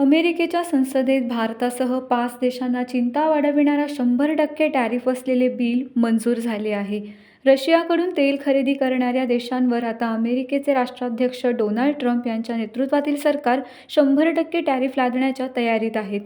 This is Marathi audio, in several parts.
अमेरिकेच्या संसदेत भारतासह 5 देशांना चिंता वाढविणारा 100% टॅरिफ असलेले बिल मंजूर झाले आहे. रशियाकडून तेल खरेदी करणाऱ्या देशांवर आता अमेरिकेचे राष्ट्राध्यक्ष डोनाल्ड ट्रम्प यांच्या नेतृत्वातील सरकार 100% टॅरिफ लादण्याच्या तयारीत आहेत.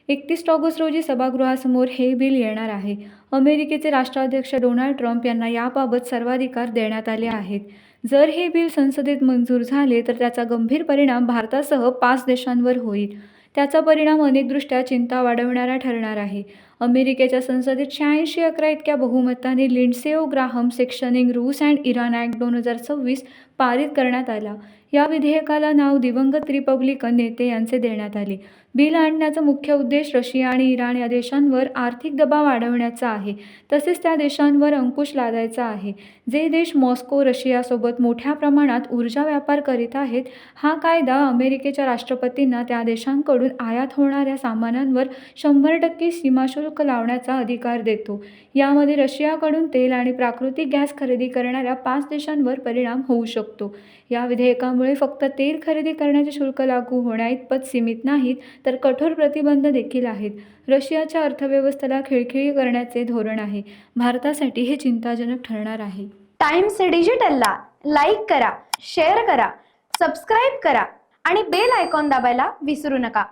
31 ऑगस्ट रोजी सभागृहासमोर हे बिल येणार आहे. अमेरिकेचे राष्ट्राध्यक्ष डोनाल्ड ट्रम्प यांना याबाबत सर्वाधिकार देण्यात आले आहेत. जर हे बिल संसदेत मंजूर झाले तर त्याचा गंभीर परिणाम भारतासह 5 देशांवर होईल. त्याचा परिणाम अनेकदृष्ट्या चिंता वाढविणारा ठरणार आहे. अमेरिकेच्या संसदेत 86-11 इतक्या बहुमताने लिंडसे ग्राहम सेक्शनिंग रूस अँड इराण ॲक्ट 2026 पारित करण्यात आला. या विधेयकाला नाव दिवंगत रिपब्लिकन नेते यांचे देण्यात आले. बिल आणण्याचा मुख्य उद्देश रशिया आणि इराण या देशांवर आर्थिक दबाव वाढवण्याचा आहे, तसेच त्या देशांवर अंकुश लादायचा आहे, जे देश मॉस्को रशियासोबत मोठ्या प्रमाणात ऊर्जा व्यापार करीत आहेत. हा कायदा अमेरिकेच्या राष्ट्रपतींना त्या देशांकडून आयात होणाऱ्या सामानांवर 100% सीमाशुल्क लावण्याचा अधिकार देतो. यामध्ये रशियाकडून तेल आणि प्राकृतिक गॅस खरेदी करणाऱ्या 5 देशांवर परिणाम होऊ शकतो. या विधेयकामुळे फक्त तेल खरेदी करण्याचे शुल्क लागू होण्याइतपत सीमित नाहीत, तर कठोर प्रतिबंध देखील आहेत. रशियाच्या अर्थव्यवस्थेला खिळखिळी करण्याचे धोरण आहे. भारतासाठी हे चिंताजनक ठरणार आहे. टाइम्स डिजिटलला लाईक करा, शेअर करा, सबस्क्राईब करा आणि बेल आयकॉन दाबायला विसरू नका.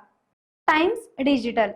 Times digital.